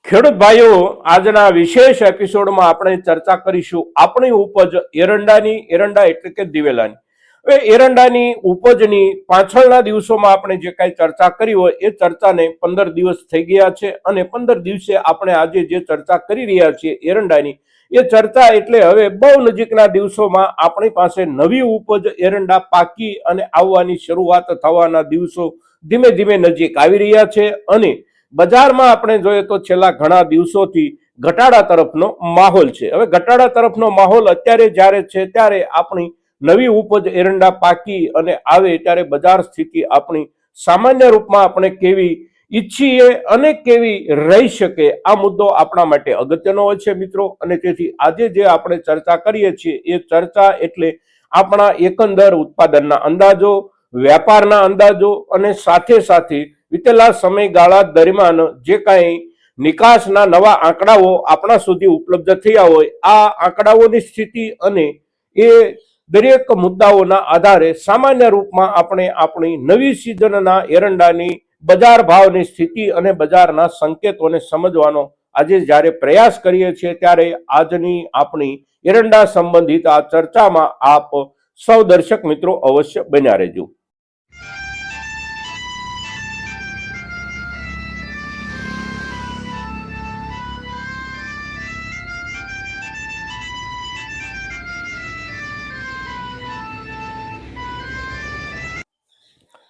ખેડૂત ભાઈઓ, આજના વિશેષ એપિસોડમાં આપણે ચર્ચા કરીશું આપણી ઉપજ એરંડા એટલે કે દિવેલાની. હવે એરંડાની ઉપજની પાછળના દિવસોમાં આપણે જે કાંઈ ચર્ચા કરી હોય એ ચર્ચાને 15 દિવસ થઈ ગયા છે અને 15 દિવસે આપણે આજે જે ચર્ચા કરી રહ્યા છીએ એરંડાની, એ ચર્ચા એટલે હવે બહુ નજીકના દિવસોમાં આપણી પાસે નવી ઉપજ એરંડા પાકી અને આવવાની શરૂઆત થવાના દિવસો ધીમે ધીમે નજીક આવી રહ્યા છે અને બજારમાં આપણે જોઈએ તો છેલ્લા ઘણા દિવસોથી ઘટાડા તરફનો માહોલ છે. હવે ઘટાડા તરફનો માહોલ અત્યારે જ્યારે છે ત્યારે આપણી નવી ઉપજ એરંડા પાકી અને આવે ત્યારે બજાર સ્થિતિ આપણી સામાન્ય રૂપમાં આપણે કેવી ઈચ્છીએ અને કેવી રહી શકે, આ મુદ્દો આપણા માટે અગત્યનો હોય છે મિત્રો. અને તેથી આજે જે આપણે ચર્ચા કરીએ છીએ એ ચર્ચા એટલે આપણા એકંદર ઉત્પાદનના અંદાજો, વ્યાપારના અંદાજો અને સાથે સાથે વિતેલા સમયગાળા દરમિયાન જે કાંઈ નિકાસના નવા આંકડાઓ આપણા સુધી ઉપલબ્ધ થયા હોય, આ આંકડાઓની સ્થિતિ અને એ દરેક મુદ્દાઓના આધારે સામાન્ય રૂપમાં આપણે આપણી નવી સિઝનના એરંડાની બજાર ભાવની સ્થિતિ અને બજારના સંકેતોને સમજવાનો આજે જ્યારે પ્રયાસ કરીએ છીએ ત્યારે આજની આપણી એરંડા સંબંધિત આ ચર્ચામાં આપ સૌ દર્શક મિત્રો અવશ્ય બન્યા રહેજો.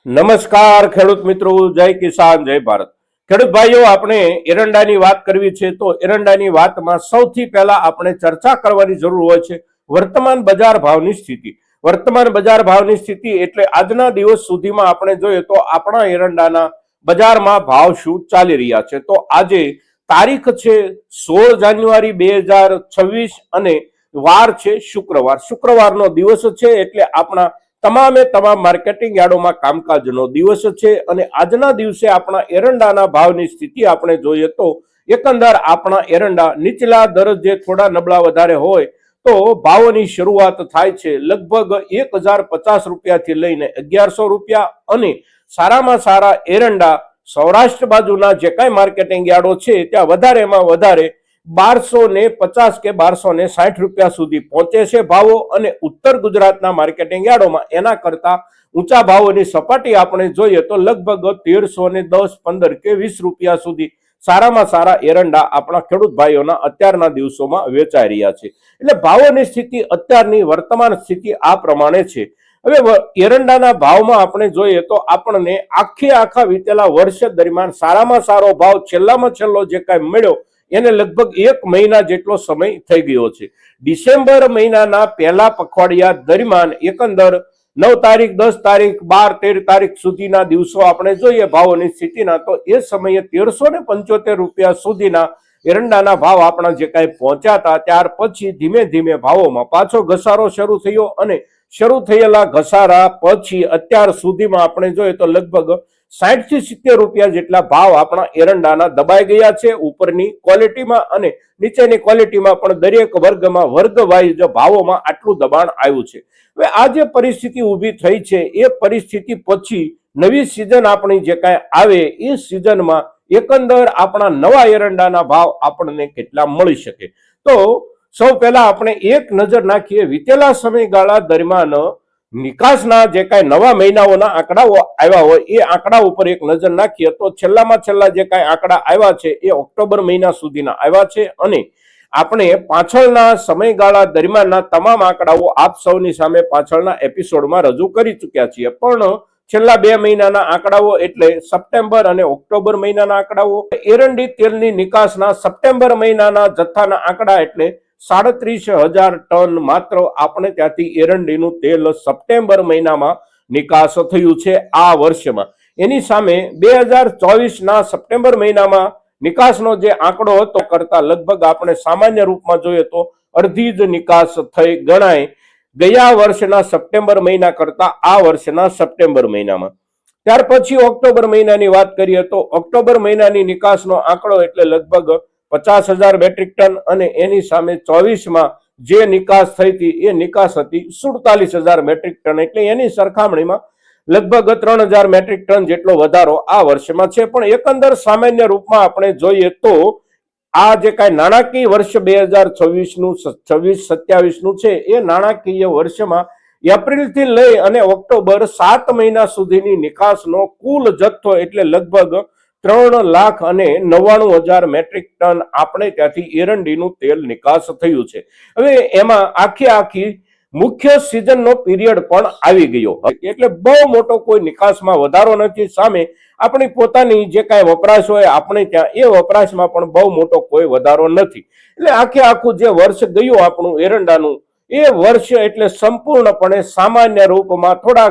નમસ્કાર ખેડૂત મિત્રો, જય કિસાન, જય ભારત. ખેડૂત ભાઈઓ, આપણે એરંડાની વાત કરવી છે તો એરંડાની વાતમાં સૌથી પહેલા આપણે ચર્ચા કરવાની જરૂર હોય છે વર્તમાન બજાર ભાવની સ્થિતિ. વર્તમાન બજાર ભાવની સ્થિતિ એટલે આજના દિવસ સુધીમાં આપણે જોઈએ તો આપણા એરંડાના બજારમાં ભાવ શું ચાલી રહ્યા છે. તો આજે તારીખ છે 16 જાન્યુઆરી 2026 અને વાર છે શુક્રવાર. શુક્રવારનો દિવસ છે એટલે આપણા તમામે તમામ માર્કેટિંગ યાર્ડોમાં કામકાજનો દિવસ છે અને આજના દિવસે આપણા એરંડાના ભાવની સ્થિતિ આપણે જોઈએ તો એકંદર આપણા એરંડા નીચલા દરજ્જે થોડા નબળા વધારે હોય તો ભાવોની શરૂઆત થાય છે લગભગ 1050 રૂપિયાથી લઈને 1100 રૂપિયા અને સારામાં સારા એરંડા સૌરાષ્ટ્ર બાજુના જે કાંઈ માર્કેટિંગ યાર્ડો છે ત્યાં વધારેમાં વધારે 1250 કે 1260 રૂપિયા સુધી પહોંચે છે ભાવો અને ઉત્તર ગુજરાતના માર્કેટિંગ યાર્ડોમાં એના કરતા ઊંચા ભાવોની સપાટી આપણે જોઈએ તો લગભગ 1310, 15 કે 20 રૂપિયા સુધી સારામાં સારા એરંડા આપણા ખેડૂત ભાઈઓના અત્યારના દિવસોમાં વેચાઈ રહ્યા છે. એટલે ભાવોની સ્થિતિ અત્યારની વર્તમાન સ્થિતિ આ પ્રમાણે છે. હવે એરંડાના ભાવમાં આપણે જોઈએ તો આપણને આખા વિતેલા વર્ષ દરમિયાન સારામાં સારો ભાવ છેલ્લામાં છેલ્લો જે કાંઈ મળ્યો એને લગભગ 1 મહિના જેટલો સમય થઈ ગયો છે. ડિસેમ્બર મહિનાના પહેલા પખવાડિયા દરમિયાન એકંદર 9 તારીખ, 10 તારીખ, 12, 13 તારીખ સુધીના દિવસો આપણે જોઈએ ભાવોની સ્થિતિના તો એ સમયે 1375 રૂપિયા સુધીના એરંડાના ભાવ આપણા જે કાંઈ પહોંચ્યા હતા. ત્યાર પછી ધીમે ધીમે ભાવોમાં પાછો ઘસારો શરૂ થયો અને શરૂ થયેલા ઘસારા પછી અત્યાર સુધીમાં આપણે જોઈએ તો લગભગ 60 થી 70 રૂપિયા જેટલા ભાવ આપણા એરંડાના દબાઈ ગયા છે ઉપરની ક્વોલિટીમાં અને નીચેની ક્વોલિટીમાં પણ દરેક વર્ગમાં વર્ગ વાઇઝ ભાવોમાં આટલું દબાણ આવ્યું છે. હવે આ જે પરિસ્થિતિ ઊભી થઈ છે એ પરિસ્થિતિ પછી નવી સિઝન આપણી જે કાંઈ આવે એ સિઝનમાં એકંદર આપણા નવા એરંડાના ભાવ આપણને કેટલા મળી શકે. તો સૌ પહેલા આપણે એક નજર નાખીએ વિતેલા સમયગાળા દરમિયાન નિકાસના જે કાંઈ નવા મહિનાઓના આંકડાઓ આવ્યા હોય એ આંકડા ઉપર એક નજર નાખીએ તો છેલ્લામાં છેલ્લા જે કાંઈ આંકડા આવ્યા છે એ ઓક્ટોબર મહિના સુધીના આવ્યા છે અને આપણે પાછળના સમયગાળા દરમિયાનના તમામ આંકડાઓ આપ સૌની સામે પાછળના એપિસોડમાં રજૂ કરી ચૂક્યા છીએ. પણ છેલ્લા 2 મહિનાના આંકડાઓ એટલે સપ્ટેમ્બર અને ઓક્ટોબર મહિનાના આંકડાઓ, એરંડી તેલની નિકાસના સપ્ટેમ્બર મહિનાના જથ્થાના આંકડા એટલે 37,000 ટન માત્ર આપણે ત્યાંથી એરંડીનું તેલ સપ્ટેમ્બર મહિનામાં નિકાસ થયું છે આ વર્ષમાં. એની સામે 2024ના સપ્ટેમ્બર મહિનામાં નિકાસનો જે આંકડો હતો કરતા લગભગ આપણે સામાન્ય રૂપમાં જોઈએ તો અડધી જ નિકાસ થઈ ગણાય ગયા વર્ષના સપ્ટેમ્બર મહિના કરતા આ વર્ષના સપ્ટેમ્બર મહિનામાં. ત્યાર પછી ઓક્ટોબર મહિનાની વાત કરીએ તો ઓક્ટોબર મહિનાની નિકાસનો આંકડો એટલે લગભગ 50,000 મેટ્રિક ટન અને એની સામે 24માં જે નિકાસ થઈ હતી એ નિકાસ હતી 47,000 મેટ્રિક ટન એટલે એની સરખામણીમાં લગભગ 3,000 મેટ્રિક ટન જેટલો વધારો આ વર્ષમાં છે. પણ એકંદર સામાન્ય રૂપમાં આપણે જોઈએ તો આ જે કાંઈ નાણાકીય વર્ષ 2026-27 છે એ નાણાકીય વર્ષમાં એપ્રિલથી લઈ અને ઓક્ટોબર 7 મહિના સુધીની નિકાસનો કુલ જથ્થો એટલે લગભગ 3,99,000 મેટ્રિક ટન આપણે ત્યાંથી એરંડીનું તેલ નિકાસ થયું છે. હવે એમાં આખી મુખ્ય સિઝનનો પીરિયડ પણ આવી ગયો એટલે બહુ મોટો કોઈ નિકાસમાં વધારો નથી. સામે આપણી પોતાની જે કાંઈ વપરાશ હોય આપણે ત્યાં એ વપરાશમાં પણ બહુ મોટો કોઈ વધારો નથી. એટલે આખું જે વર્ષ ગયું આપણું એરંડાનું એ વર્ષ એટલે સંપૂર્ણપણે સામાન્ય રૂપમાં થોડા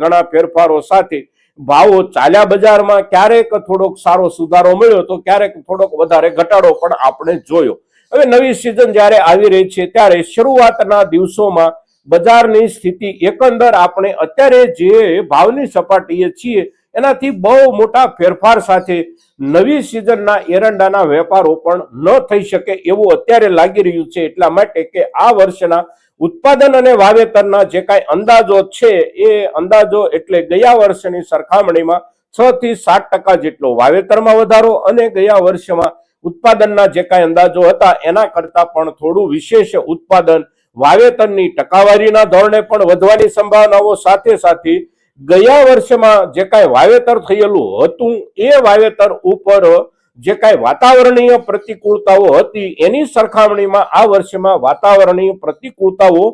ઘણા ફેરફારો સાથે ભાવો ચાલ્યા બજારમાં. ક્યારેક થોડોક સારો સુધારો મળ્યો તો ક્યારેક થોડોક વધારે ઘટાડો પણ આપણે જોયો. હવે નવી સિઝન જ્યારે આવી રહી છે ત્યારે શરૂઆતના દિવસોમાં બજારની સ્થિતિ એકંદર આપણે અત્યારે જે ભાવની સપાટીએ છીએ એનાથી બહુ મોટા ફેરફાર સાથે નવી સિઝનના એરંડાના વેપારો પણ ન થઈ શકે એવું અત્યારે લાગી રહ્યું છે. એટલા માટે કે આ વર્ષના ઉત્પાદન અને વાવેતરના જે કાંઈ અંદાજો છે એ અંદાજો એટલે ગયા વર્ષની સરખામણીમાં 6 થી 7% જેટલો વાવેતરમાં વધારો અને ગયા વર્ષમાં ઉત્પાદનના જે કાંઈ અંદાજો હતા એના કરતા પણ થોડું વિશેષ ઉત્પાદન વાવેતરની ટકાવારીના ધોરણે પણ વધવાની સંભાવનાઓ સાથે ગયા વર્ષમાં જે કાંઈ વાવેતર થયેલું હતું એ વાવેતર ઉપર જે કાંઈ વાતાવરણીય પ્રતિકૂળતાઓ હતી એની સરખામણીમાં આ વર્ષમાં વાતાવરણીય પ્રતિકૂળતાઓ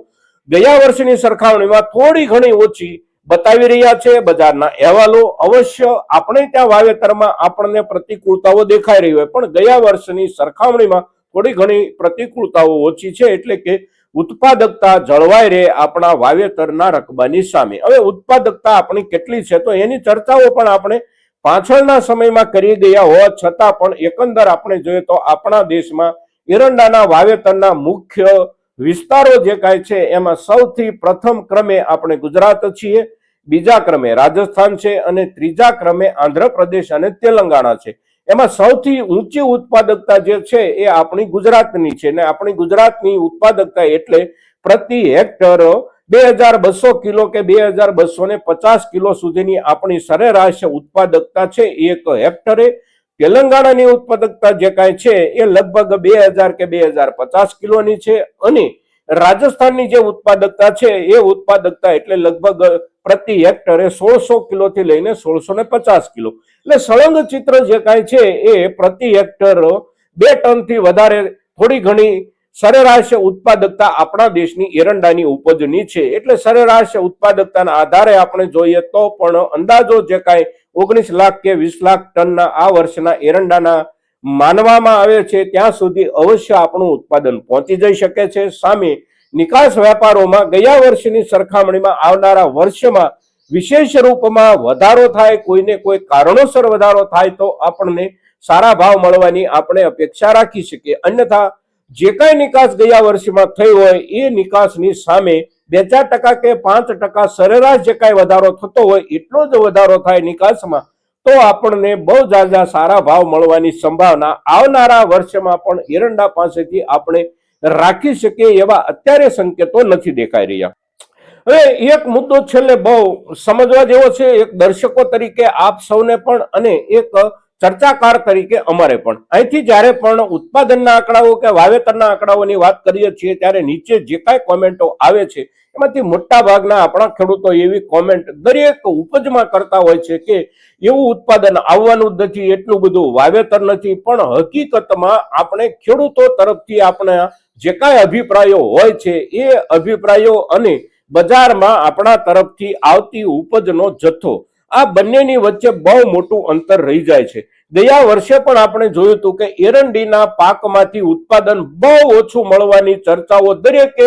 ગયા વર્ષની સરખામણીમાં થોડી ઘણી ઓછી બતાવી રહ્યા છે બજારના અહેવાલો. અવશ્ય આપણે ત્યાં વાવેતરમાં આપણને પ્રતિકૂળતાઓ દેખાઈ રહી હોય પણ ગયા વર્ષની સરખામણીમાં થોડી ઘણી પ્રતિકૂળતાઓ ઓછી છે એટલે કે ઉત્પાદકતા જળવાઈ રહે આપણા વાવેતરના રકબાની સામે. હવે ઉત્પાદકતા આપણી કેટલી છે તો એની ચર્ચાઓ પણ આપણે પાછળના સમયમાં કરી ગયા હોવા છતાં પણ એકંદર આપણે જોઈએ તો આપણા દેશમાં એરંડાના વાવેતરના મુખ્ય વિસ્તારો જે કાંઈ છે એમાં સૌથી પ્રથમ ક્રમે આપણે ગુજરાત છીએ, બીજા ક્રમે રાજસ્થાન છે અને ત્રીજા ક્રમે આંધ્રપ્રદેશ અને તેલંગાણા છે. એમાં સૌથી ઊંચી ઉત્પાદકતા જે છે એ આપણી ગુજરાતની છે અને આપણી ગુજરાતની ઉત્પાદકતા એટલે પ્રતિ હેક્ટર 2200 કિલો કે 2250 કિલો સુધીની આપણી સરેરાશ ઉત્પાદકતા છે એક હેક્ટરે. તેલંગાણાની ઉત્પાદકતા જે કાંઈ છે એ લગભગ 2000 કે 2050 કિલોની છે અને રાજસ્થાનની જે ઉત્પાદકતા છે એ ઉત્પાદકતા એટલે લગભગ પ્રતિ હેક્ટરે 1600 કિલોથી લઈને 1650 કિલો. એટલે સળંગ ચિત્ર જે કાંઈ છે એ પ્રતિ હેક્ટર 2 ટનથી વધારે થોડી ઘણી સરેરાશ ઉત્પાદકતા આપણા દેશની એરંડાની ઉપજની છે. એટલે સરેરાશ ઉત્પાદકતાના આધારે આપણે જોઈએ તો પણ અંદાજો જે કાંઈ 19 લાખ કે 20 લાખ ટનના આ વર્ષના એરંડાના માનવામાં આવે છે ત્યાં સુધી અવશ્ય આપણું ઉત્પાદન પહોંચી જઈ શકે છે. સામે નિકાસ વેપારોમાં ગયા વર્ષની સરખામણીમાં આવનારા વર્ષમાં વિશેષ રૂપમાં વધારો થાય, કોઈને કોઈ કારણોસર વધારો થાય તો આપણને સારા ભાવ મળવાની આપણે અપેક્ષા રાખી શકીએ. અન્યથા જે કાંઈ નિકાસ ગયા વર્ષમાં થઈ હોય એ નિકાસની સામે 2-4% કે 5% સરેરાશ જે કાંઈ વધારો થતો હોય એટલો જ વધારો થાય નિકાસમાં તો આપણને બહુ ઝાઝા સારા ભાવ મળવાની સંભાવના આવનારા વર્ષમાં પણ એરંડા પાસેથી આપણે રાખી શકીએ એવા અત્યારે સંકેતો નથી દેખાઈ રહ્યા. હવે એક મુદ્દો છેલ્લે બહુ સમજવા જેવો છે, એક દર્શકો તરીકે આપ સૌને પણ અને એક ચર્ચાકાર તરીકે અમારે પણ. અહીંથી જ્યારે પણ ઉત્પાદનના આંકડાઓ કે વાવેતરના આંકડાઓની વાત કરીએ છીએ ત્યારે નીચે જે કાંઈ કોમેન્ટો આવે છે એમાંથી મોટા ભાગના આપણા ખેડૂતો એવી કોમેન્ટ દરેક ઉપજમાં કરતા હોય છે કે એવું ઉત્પાદન આવવાનું જ નથી, એટલું બધું વાવેતર નથી. પણ હકીકતમાં આપણે ખેડૂતો તરફથી આપણે જે કાંઈ અભિપ્રાયો હોય છે એ અભિપ્રાયો અને બજારમાં આપણા તરફથી આવતી ઉપજનો જથ્થો આ બંનેની વચ્ચે બહુ મોટું અંતર રહી જાય છે. ગયા વર્ષે પણ આપણે જોયું હતું કે એરંડીના પાકમાંથી ઉત્પાદન બહુ ઓછું મળવાની ચર્ચાઓ દરેક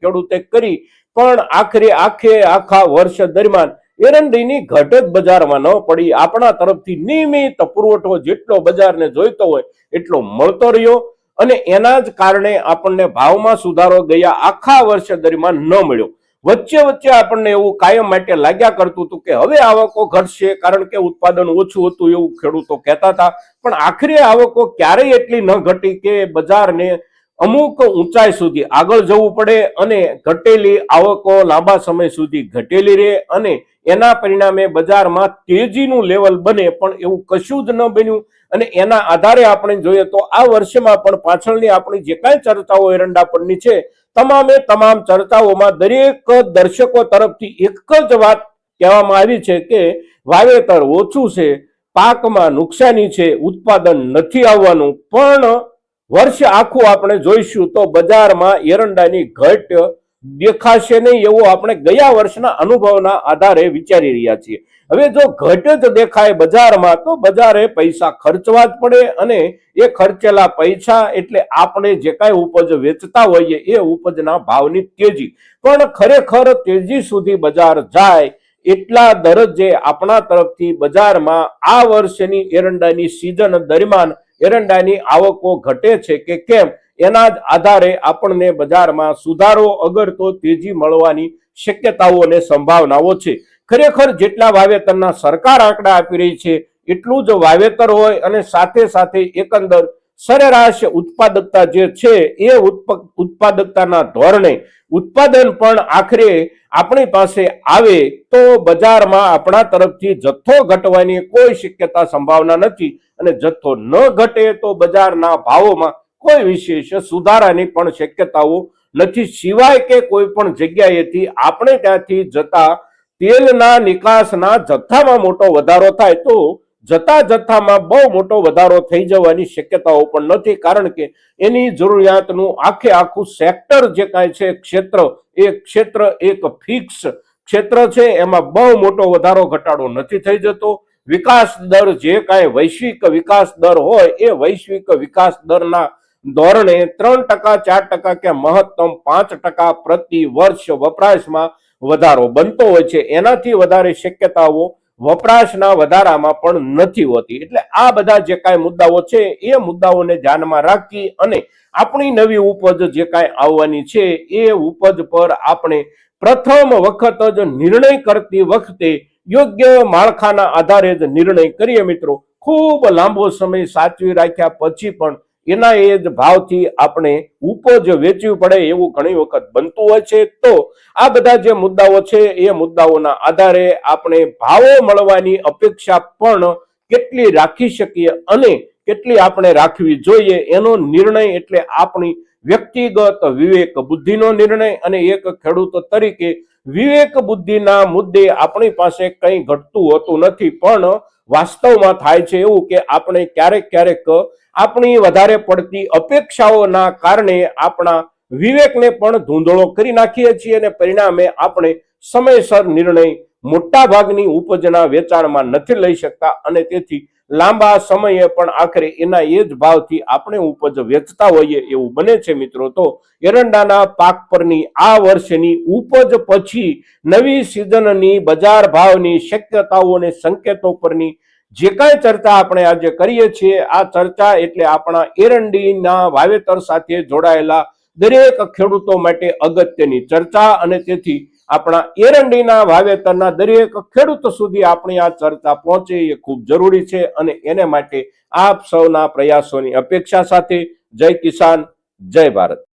ખેડૂતે કરી પણ આખા વર્ષ દરમિયાન એરંડીની ઘટ જ બજારમાં ન પડી. આપણા તરફથી નિયમિત પુરવઠો જેટલો બજારને જોઈતો હોય એટલો મળતો રહ્યો અને એના જ કારણે આપણને ભાવમાં સુધારો ગયા આખા વર્ષ દરમિયાન ન મળ્યો. વચ્ચે આપણને એવું કાયમ માટે લાગ્યા કરતું હતું કે હવે આવકો ઘટશે કારણ કે ઉત્પાદન ઓછું હતું એવું ખેડૂતો કહેતા હતા. પણ આખરે આવકો ક્યારેય એટલી ન ઘટી કે બજારને અમુક ઊંચાઈ સુધી આગળ જવું પડે અને ઘટેલી આવકો લાંબા સમય સુધી ઘટેલી રહે અને એના પરિણામે બજારમાં તેજીનું લેવલ બને, પણ એવું કશું જ ન બન્યું. અને એના આધારે આપણે જોઈએ તો આ વર્ષમાં પણ પાછળની આપણી જે કાંઈ ચર્ચાઓ એરંડા પરની છે, તમામે તમામ ચર્ચાઓમાં દરેક દર્શકો તરફથી એક જ વાત કહેવામાં આવી છે કે વાવેતર ઓછું છે, પાકમાં નુકસાની છે, ઉત્પાદન નથી આવવાનું. પણ વર્ષ આખું આપણે જોઈશું તો બજારમાં એરંડાની ઘટ દેખાશે નહીં એવું આપણે ગયા વર્ષના અનુભવના આધારે વિચારી રહ્યા છીએ. હવે જો ઘટ જ દેખાય બજારમાં તો બજારે પૈસા ખર્ચવા જ પડે અને એ ખર્ચેલા પૈસા એટલે આપણે જે કાંઈ ઉપજ વેચતા હોઈએ એ ઉપજના ભાવની તેજી. પણ ખરેખર તેજી સુધી બજાર જાય એટલા દરજ્જે આપણા તરફથી બજારમાં આ વર્ષની એરંડાની સિઝન દરમિયાન એરંડાની આવકો ઘટે છે કે કેમ એના જ આધારે આપણને બજારમાં સુધારો અગર તો તેજી મળવાની શક્યતાઓ અને સંભાવનાઓ છે. ખરેખર જેટલા વાવેતરના સરકાર આંકડા આપી રહી છે એટલું જ વાવેતર હોય અને સાથે સાથે એકંદર સરેરાશ ઉત્પાદકતા જે છે એ ઉત્પાદકતાના ધોરણે ઉત્પાદન પણ આખરે આપણી પાસે આવે તો બજારમાં આપણા તરફથી જથ્થો ઘટવાની કોઈ શક્યતા સંભાવના નથી અને જથ્થો ન ઘટે તો બજારના ભાવોમાં કોઈ વિશેષ સુધારાની પણ શક્યતાઓ નથી, સિવાય કે કોઈ પણ જગ્યાએથી આપણે ત્યાંથી જતા તેલના નિકાસના જથ્થામાં મોટો વધારો થાય તો જથ્થામાં બહુ મોટો વધારો થઈ જવાની શક્યતાઓ પણ નથી, કારણ કે એની જરૂરિયાતનું આખું સેક્ટર જે કાંઈ છે ક્ષેત્ર એક ફિક્સ ક્ષેત્ર છે, એમાં બહુ મોટો વધારો ઘટાડો નથી થઈ જતો. વિકાસ દર જે કાંઈ વૈશ્વિક વિકાસ દર હોય એ વૈશ્વિક વિકાસ દરના ધોરણે 3%, 4% કે મહત્તમ 5% પ્રતિ વર્ષ વપરાશમાં વધારો બનતો હોય છે. એનાથી વધારે શક્યતાઓ વપરાશના વધારામાં પણ નથી હોતી. એટલે આ બધા જે કાંઈ મુદ્દાઓ છે એ મુદ્દાઓને ધ્યાનમાં રાખી અને આપણી નવી ઉપજ જે કાંઈ આવવાની છે એ ઉપજ પર આપણે પ્રથમ વખત જ નિર્ણય કરતી વખતે યોગ્ય માળખાના આધારે જ નિર્ણય કરીએ. મિત્રો, ખૂબ લાંબો સમય સાચવી રાખ્યા પછી પણ એના એ જ ભાવથી આપણે ઉપજ વેચવી પડે એવું ઘણી વખત બનતું હોય છે. તો આ બધા જે મુદ્દાઓ છે એ મુદ્દાઓના આધારે આપણે ભાવો મળવાની અપેક્ષા પણ કેટલી રાખી શકીએ અને કેટલી આપણે રાખવી જોઈએ એનો નિર્ણય એટલે આપણી વ્યક્તિગત વિવેક બુદ્ધિનો નિર્ણય. અને એક ખેડૂત તરીકે વિવેક બુદ્ધિના મુદ્દે આપણી પાસે કંઈ ઘટતું હોતું નથી, પણ વાસ્તવમાં થાય છે એવું કે આપણે ક્યારેક આપણી વધારે પડતી અપેક્ષાઓના કારણે આપણા વિવેકને પણ ધૂંધળો કરી નાખીએ છીએ અને પરિણામે આપણે સમયસર નિર્ણય મોટા ભાગની ઉપજના વેચાણમાં નથી લઈ શકતા અને તેથી લાંબા સમયે પણ આખરે એના એ જ ભાવથી આપણે ઉપજ વેચતા હોઈએ એવું બને છે. મિત્રો, તો એરંડાના પાક પરની આ વર્ષની ઉપજ પછી નવી સિઝનની બજાર ભાવની શક્યતાઓ અને સંકેતો પરની જે કાંઈ ચર્ચા આપણે આજે કરીએ છીએ આ ચર્ચા એટલે આપણા એરંડીના વાવેતર સાથે જોડાયેલા દરેક ખેડૂતો માટે અગત્યની ચર્ચા અને તેથી આપણા એરંડીના વાવેતરના દરેક ખેડૂત સુધી આપણી આ ચર્ચા પહોંચે એ ખૂબ જરૂરી છે અને એને માટે આપ સૌના પ્રયાસોની અપેક્ષા સાથે જય કિસાન, જય ભારત.